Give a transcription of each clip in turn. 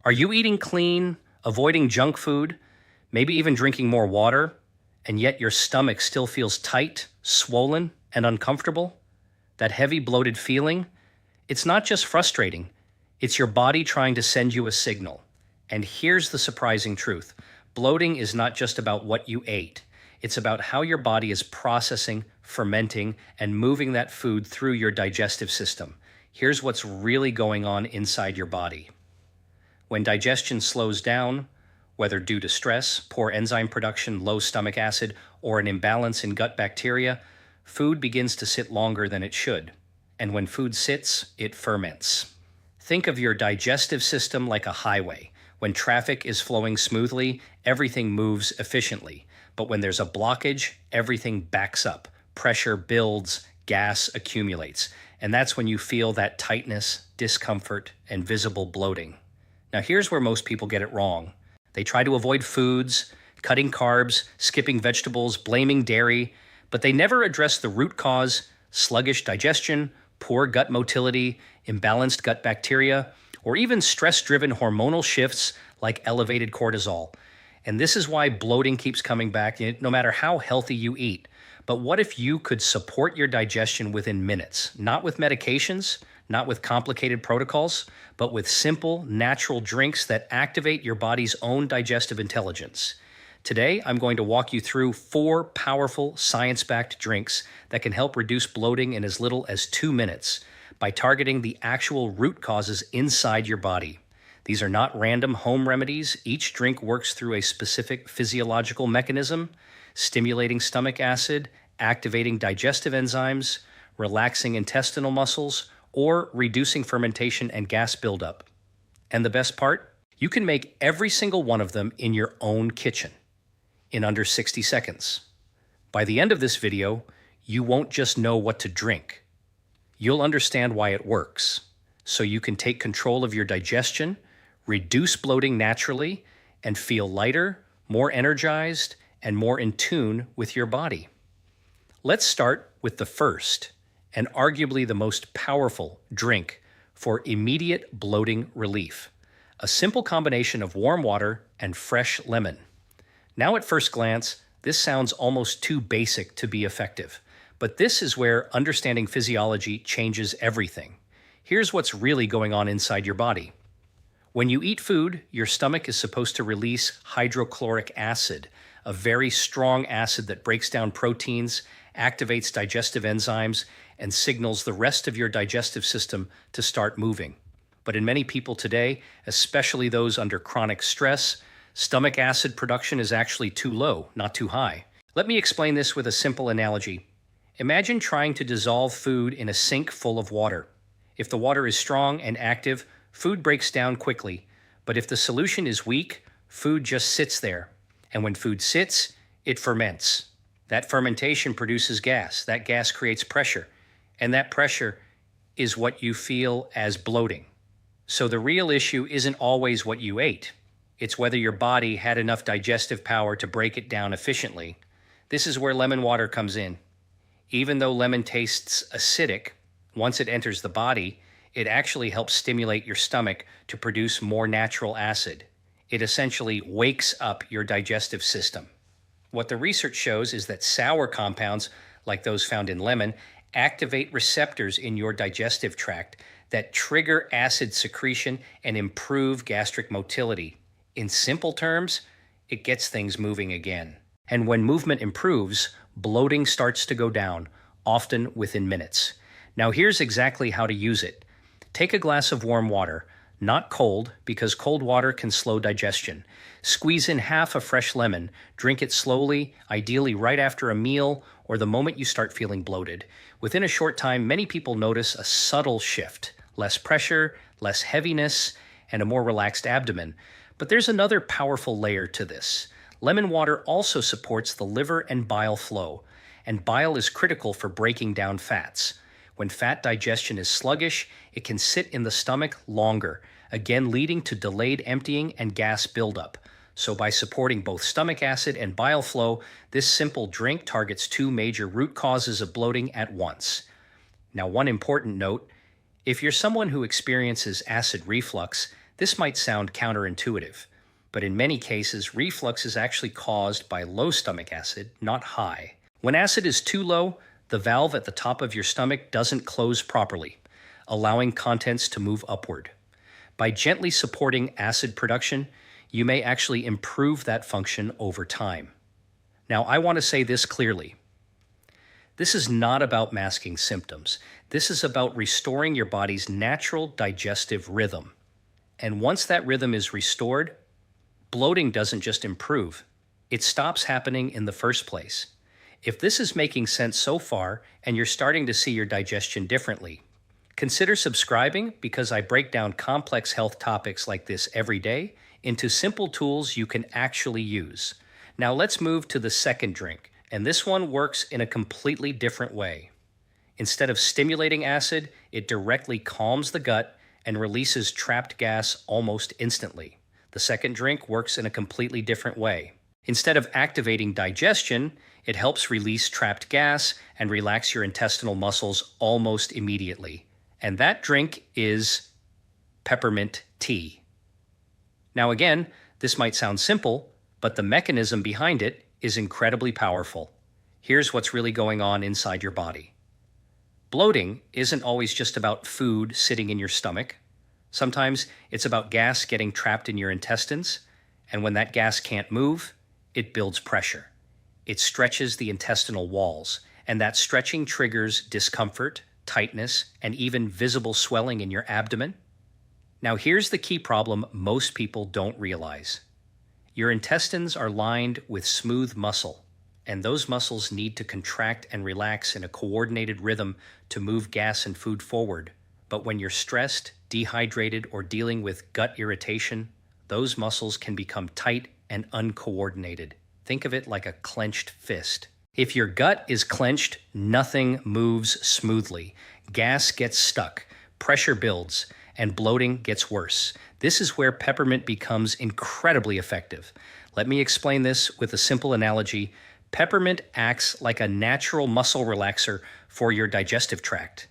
Are you eating clean, avoiding junk food, maybe even drinking more water, and yet your stomach still feels tight, swollen, and uncomfortable? That heavy, bloated feeling? It's not just frustrating, it's your body trying to send you a signal. And here's the surprising truth. Bloating is not just about what you ate. It's about how your body is processing, fermenting, and moving that food through your digestive system. Here's what's really going on inside your body. When digestion slows down, whether due to stress, poor enzyme production, low stomach acid, or an imbalance in gut bacteria, food begins to sit longer than it should. And when food sits, it ferments. Think of your digestive system like a highway. When traffic is flowing smoothly, everything moves efficiently. But when there's a blockage, everything backs up. Pressure builds, gas accumulates. And that's when you feel that tightness, discomfort, and visible bloating. Now here's where most people get it wrong. They try to avoid foods, cutting carbs, skipping vegetables, blaming dairy, but they never address the root cause: sluggish digestion, poor gut motility, imbalanced gut bacteria, or even stress-driven hormonal shifts like elevated cortisol. And this is why bloating keeps coming back, no matter how healthy you eat. But what if you could support your digestion within minutes? Not with medications, not with complicated protocols, but with simple, natural drinks that activate your body's own digestive intelligence. Today, I'm going to walk you through 4 powerful, science-backed drinks that can help reduce bloating in as little as 2 minutes by targeting the actual root causes inside your body. These are not random home remedies. Each drink works through a specific physiological mechanism, stimulating stomach acid, activating digestive enzymes, relaxing intestinal muscles, or reducing fermentation and gas buildup. And the best part? You can make every single one of them in your own kitchen in under 60 seconds. By the end of this video, you won't just know what to drink. You'll understand why it works, so you can take control of your digestion, reduce bloating naturally, and feel lighter, more energized, and more in tune with your body. Let's start with the first, and arguably the most powerful drink for immediate bloating relief: a simple combination of warm water and fresh lemon. Now at first glance, this sounds almost too basic to be effective, but this is where understanding physiology changes everything. Here's what's really going on inside your body. When you eat food, your stomach is supposed to release hydrochloric acid, a very strong acid that breaks down proteins, activates digestive enzymes, and signals the rest of your digestive system to start moving. But in many people today, especially those under chronic stress, stomach acid production is actually too low, not too high. Let me explain this with a simple analogy. Imagine trying to dissolve food in a sink full of water. If the water is strong and active, food breaks down quickly. But if the solution is weak, food just sits there. And when food sits, it ferments. That fermentation produces gas. That gas creates pressure. And that pressure is what you feel as bloating. So the real issue isn't always what you ate. It's whether your body had enough digestive power to break it down efficiently. This is where lemon water comes in. Even though lemon tastes acidic, once it enters the body, it actually helps stimulate your stomach to produce more natural acid. It essentially wakes up your digestive system. What the research shows is that sour compounds, like those found in lemon, activate receptors in your digestive tract that trigger acid secretion and improve gastric motility. In simple terms, it gets things moving again. And when movement improves, bloating starts to go down, often within minutes. Now here's exactly how to use it. Take a glass of warm water, not cold, because cold water can slow digestion. Squeeze in half a fresh lemon, drink it slowly, ideally right after a meal or the moment you start feeling bloated. Within a short time, many people notice a subtle shift: less pressure, less heaviness, and a more relaxed abdomen. But there's another powerful layer to this. Lemon water also supports the liver and bile flow, and bile is critical for breaking down fats. When fat digestion is sluggish, it can sit in the stomach longer, again leading to delayed emptying and gas buildup. So by supporting both stomach acid and bile flow, this simple drink targets 2 major root causes of bloating at once. Now, one important note: if you're someone who experiences acid reflux, This might sound counterintuitive, but in many cases, reflux is actually caused by low stomach acid, not high. When acid is too low, the valve at the top of your stomach doesn't close properly, allowing contents to move upward. By gently supporting acid production, you may actually improve that function over time. Now, I want to say this clearly. This is not about masking symptoms. This is about restoring your body's natural digestive rhythm. And once that rhythm is restored, bloating doesn't just improve. It stops happening in the first place. If this is making sense so far and you're starting to see your digestion differently, consider subscribing because I break down complex health topics like this every day into simple tools you can actually use. Now let's move to the second drink, and this one works in a completely different way. Instead of stimulating acid, it directly calms the gut and releases trapped gas almost instantly. The second drink works in a completely different way. Instead of activating digestion, it helps release trapped gas and relax your intestinal muscles almost immediately. And that drink is peppermint tea. Now again, this might sound simple, but the mechanism behind it is incredibly powerful. Here's what's really going on inside your body. Bloating isn't always just about food sitting in your stomach. Sometimes it's about gas getting trapped in your intestines, and when that gas can't move, it builds pressure. It stretches the intestinal walls, and that stretching triggers discomfort, tightness, and even visible swelling in your abdomen. Now here's the key problem most people don't realize. Your intestines are lined with smooth muscle, and those muscles need to contract and relax in a coordinated rhythm to move gas and food forward. But when you're stressed, dehydrated, or dealing with gut irritation, those muscles can become tight and uncoordinated. Think of it like a clenched fist. If your gut is clenched, nothing moves smoothly. Gas gets stuck, pressure builds, and bloating gets worse. This is where peppermint becomes incredibly effective. Let me explain this with a simple analogy. Peppermint acts like a natural muscle relaxer for your digestive tract.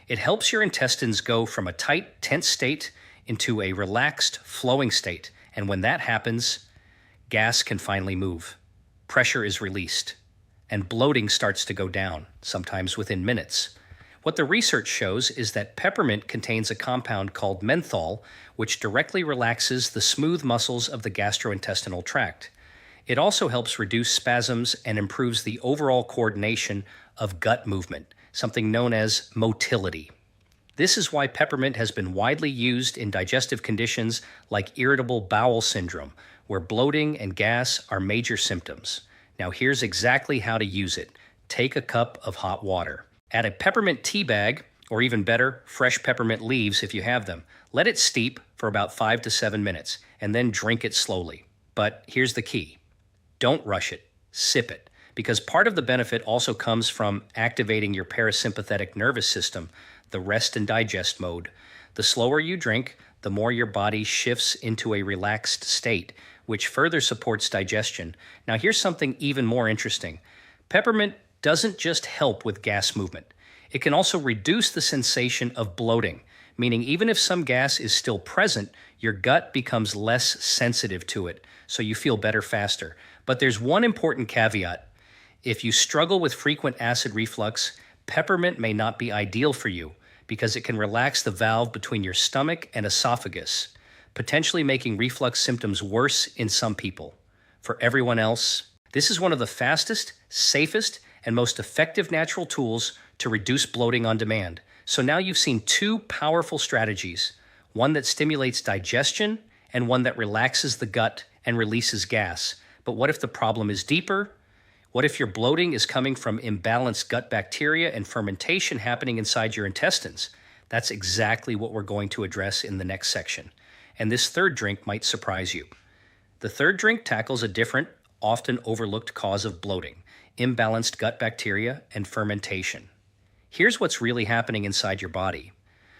It helps your intestines go from a tight, tense state into a relaxed, flowing state. And when that happens, gas can finally move. Pressure is released, and bloating starts to go down, sometimes within minutes. What the research shows is that peppermint contains a compound called menthol, which directly relaxes the smooth muscles of the gastrointestinal tract. It also helps reduce spasms and improves the overall coordination of gut movement, something known as motility. This is why peppermint has been widely used in digestive conditions like irritable bowel syndrome, where bloating and gas are major symptoms. Now here's exactly how to use it. Take a cup of hot water. Add a peppermint tea bag, or even better, fresh peppermint leaves if you have them. Let it steep for about 5 to 7 minutes, and then drink it slowly. But here's the key. Don't rush it. Sip it. Because part of the benefit also comes from activating your parasympathetic nervous system, the rest and digest mode. The slower you drink, the more your body shifts into a relaxed state, which further supports digestion. Now here's something even more interesting. Peppermint doesn't just help with gas movement. It can also reduce the sensation of bloating, meaning even if some gas is still present, your gut becomes less sensitive to it, so you feel better faster. But there's one important caveat. If you struggle with frequent acid reflux, peppermint may not be ideal for you because it can relax the valve between your stomach and esophagus, potentially making reflux symptoms worse in some people. For everyone else, this is one of the fastest, safest, and most effective natural tools to reduce bloating on demand. So now you've seen two powerful strategies, one that stimulates digestion and one that relaxes the gut and releases gas. But what if the problem is deeper? What if your bloating is coming from imbalanced gut bacteria and fermentation happening inside your intestines? That's exactly what we're going to address in the next section. And this third drink might surprise you. The third drink tackles a different, often overlooked cause of bloating: imbalanced gut bacteria and fermentation. Here's what's really happening inside your body.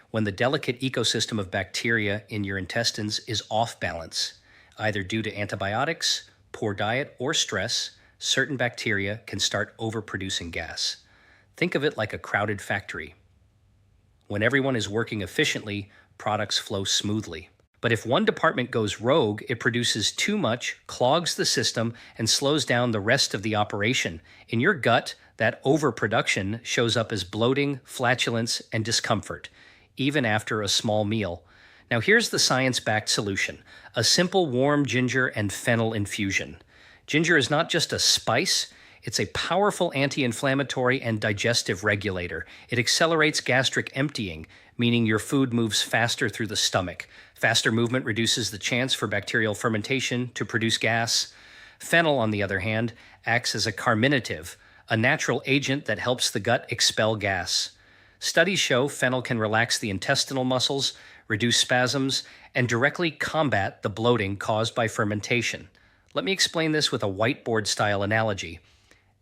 When the delicate ecosystem of bacteria in your intestines is off balance, either due to antibiotics, poor diet, or stress, certain bacteria can start overproducing gas. Think of it like a crowded factory. When everyone is working efficiently, products flow smoothly. But if one department goes rogue, it produces too much, clogs the system, and slows down the rest of the operation. In your gut, that overproduction shows up as bloating, flatulence, and discomfort, even after a small meal. Now here's the science-backed solution: a simple warm ginger and fennel infusion. Ginger is not just a spice, it's a powerful anti-inflammatory and digestive regulator. It accelerates gastric emptying, meaning your food moves faster through the stomach. Faster movement reduces the chance for bacterial fermentation to produce gas. Fennel, on the other hand, acts as a carminative, a natural agent that helps the gut expel gas. Studies show fennel can relax the intestinal muscles, reduce spasms, and directly combat the bloating caused by fermentation. Let me explain this with a whiteboard-style analogy.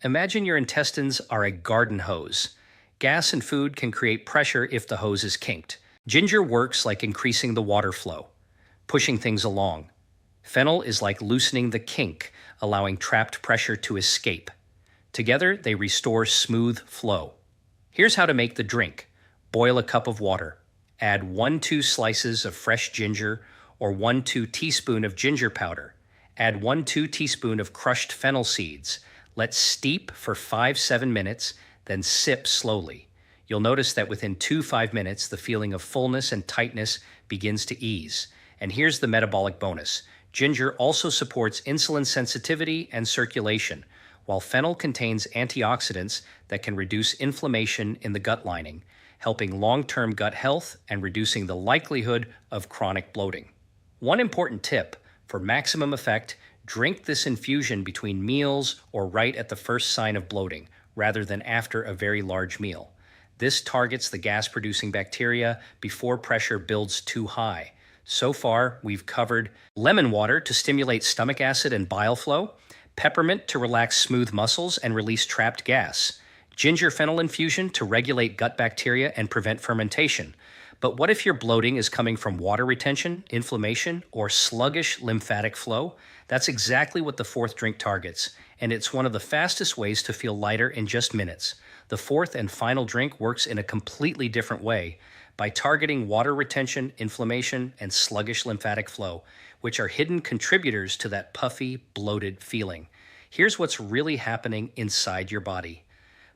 Imagine your intestines are a garden hose. Gas in food can create pressure if the hose is kinked. Ginger works like increasing the water flow, pushing things along. Fennel is like loosening the kink, allowing trapped pressure to escape. Together, they restore smooth flow. Here's how to make the drink. Boil a cup of water. Add 1-2 slices of fresh ginger or 1-2 teaspoon of ginger powder. Add 1-2 teaspoon of crushed fennel seeds. Let steep for 5-7 minutes, then sip slowly. You'll notice that within 2-5 minutes, the feeling of fullness and tightness begins to ease. And here's the metabolic bonus. Ginger also supports insulin sensitivity and circulation, while fennel contains antioxidants that can reduce inflammation in the gut lining, helping long-term gut health and reducing the likelihood of chronic bloating. One important tip: for maximum effect, drink this infusion between meals or right at the first sign of bloating, rather than after a very large meal. This targets the gas-producing bacteria before pressure builds too high. So far, we've covered lemon water to stimulate stomach acid and bile flow, peppermint to relax smooth muscles and release trapped gas, ginger fennel infusion to regulate gut bacteria and prevent fermentation. But what if your bloating is coming from water retention, inflammation, or sluggish lymphatic flow? That's exactly what the fourth drink targets, and it's one of the fastest ways to feel lighter in just minutes. The fourth and final drink works in a completely different way by targeting water retention, inflammation, and sluggish lymphatic flow, which are hidden contributors to that puffy, bloated feeling. Here's what's really happening inside your body.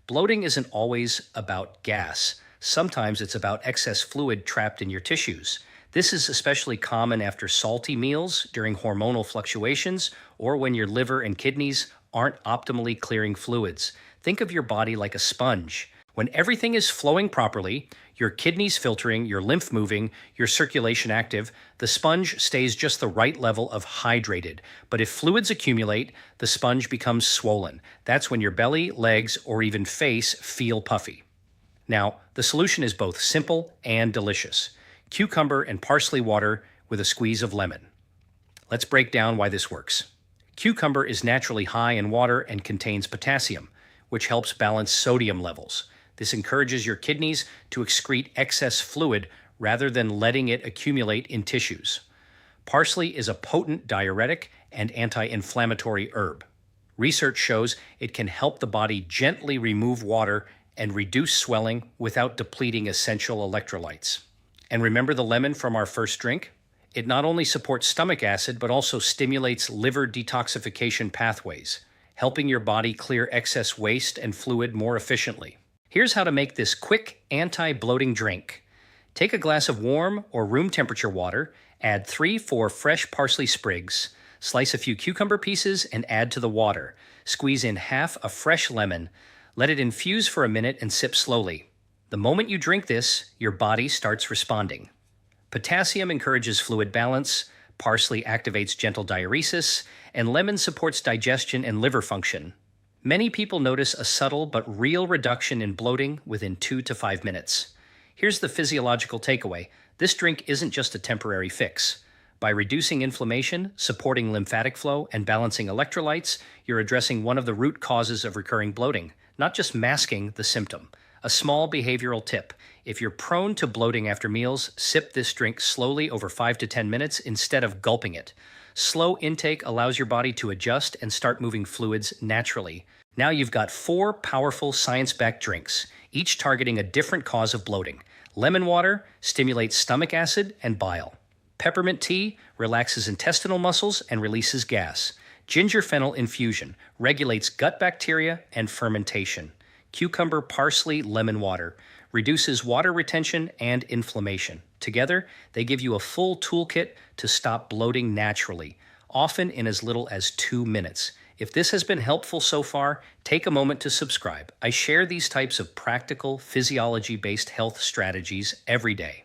Bloating isn't always about gas. Sometimes it's about excess fluid trapped in your tissues. This is especially common after salty meals, during hormonal fluctuations, or when your liver and kidneys aren't optimally clearing fluids. Think of your body like a sponge. When everything is flowing properly, your kidneys filtering, your lymph moving, your circulation active, the sponge stays just the right level of hydrated. But if fluids accumulate, the sponge becomes swollen. That's when your belly, legs, or even face feel puffy. Now, the solution is both simple and delicious: cucumber and parsley water with a squeeze of lemon. Let's break down why this works. Cucumber is naturally high in water and contains potassium, which helps balance sodium levels. This encourages your kidneys to excrete excess fluid rather than letting it accumulate in tissues. Parsley is a potent diuretic and anti-inflammatory herb. Research shows it can help the body gently remove water and reduce swelling without depleting essential electrolytes. And remember the lemon from our first drink? It not only supports stomach acid, but also stimulates liver detoxification pathways, helping your body clear excess waste and fluid more efficiently. Here's how to make this quick anti-bloating drink. Take a glass of warm or room temperature water, add 3-4 fresh parsley sprigs, slice a few cucumber pieces and add to the water. Squeeze in half a fresh lemon. Let it infuse for a minute and sip slowly. The moment you drink this, your body starts responding. Potassium encourages fluid balance, parsley activates gentle diuresis, and lemon supports digestion and liver function. Many people notice a subtle but real reduction in bloating within 2 to 5 minutes. Here's the physiological takeaway: this drink isn't just a temporary fix. By reducing inflammation, supporting lymphatic flow, and balancing electrolytes, you're addressing one of the root causes of recurring bloating, not just masking the symptom. A small behavioral tip: if you're prone to bloating after meals, sip this drink slowly over 5 to 10 minutes instead of gulping it. Slow intake allows your body to adjust and start moving fluids naturally. Now you've got 4 powerful science-backed drinks, each targeting a different cause of bloating. Lemon water stimulates stomach acid and bile. Peppermint tea relaxes intestinal muscles and releases gas. Ginger fennel infusion regulates gut bacteria and fermentation. Cucumber parsley lemon water reduces water retention and inflammation. Together, they give you a full toolkit to stop bloating naturally, often in as little as 2 minutes. If this has been helpful so far, take a moment to subscribe. I share these types of practical, physiology-based health strategies every day.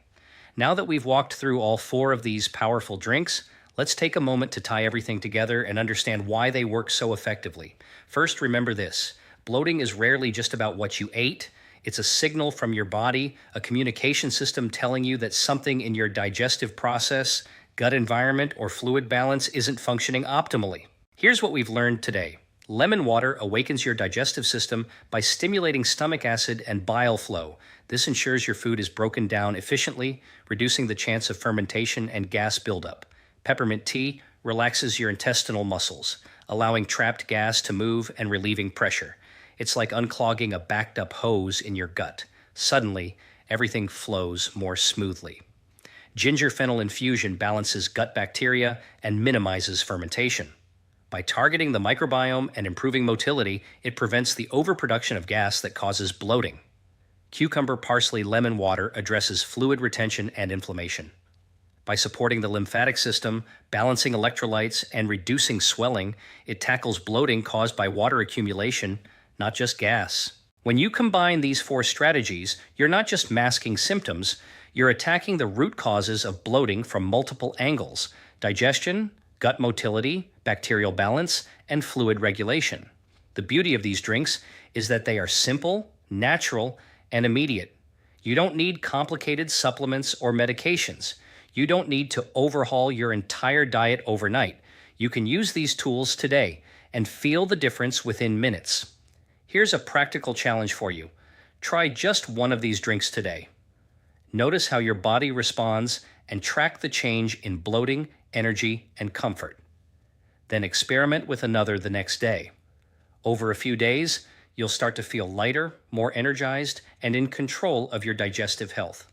Now that we've walked through all 4 of these powerful drinks, let's take a moment to tie everything together and understand why they work so effectively. First, remember this. Bloating is rarely just about what you ate. It's a signal from your body, a communication system telling you that something in your digestive process, gut environment, or fluid balance isn't functioning optimally. Here's what we've learned today. Lemon water awakens your digestive system by stimulating stomach acid and bile flow. This ensures your food is broken down efficiently, reducing the chance of fermentation and gas buildup. Peppermint tea relaxes your intestinal muscles, allowing trapped gas to move and relieving pressure. It's like unclogging a backed-up hose in your gut. Suddenly, everything flows more smoothly. Ginger fennel infusion balances gut bacteria and minimizes fermentation. By targeting the microbiome and improving motility, it prevents the overproduction of gas that causes bloating. Cucumber parsley lemon water addresses fluid retention and inflammation. By supporting the lymphatic system, balancing electrolytes, and reducing swelling, it tackles bloating caused by water accumulation, not just gas. When you combine these 4 strategies, you're not just masking symptoms, you're attacking the root causes of bloating from multiple angles: digestion, gut motility, bacterial balance, and fluid regulation. The beauty of these drinks is that they are simple, natural, and immediate. You don't need complicated supplements or medications. You don't need to overhaul your entire diet overnight. You can use these tools today and feel the difference within minutes. Here's a practical challenge for you. Try just one of these drinks today. Notice how your body responds and track the change in bloating, energy, and comfort. Then experiment with another the next day. Over a few days, you'll start to feel lighter, more energized, and in control of your digestive health.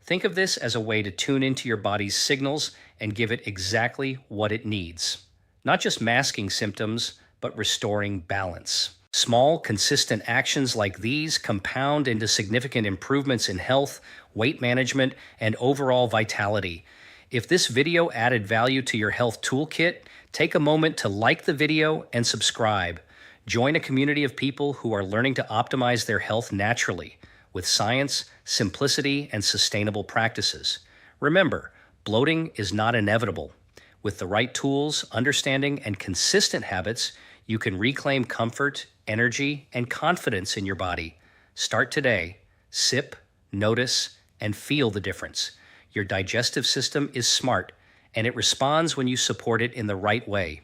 Think of this as a way to tune into your body's signals and give it exactly what it needs. Not just masking symptoms, but restoring balance. Small, consistent actions like these compound into significant improvements in health, weight management, and overall vitality. If this video added value to your health toolkit, take a moment to like the video and subscribe. Join a community of people who are learning to optimize their health naturally with science, simplicity, and sustainable practices. Remember, bloating is not inevitable. With the right tools, understanding, and consistent habits, you can reclaim comfort, energy, and confidence in your body. Start today. Sip, notice, and feel the difference. Your digestive system is smart, and it responds when you support it in the right way.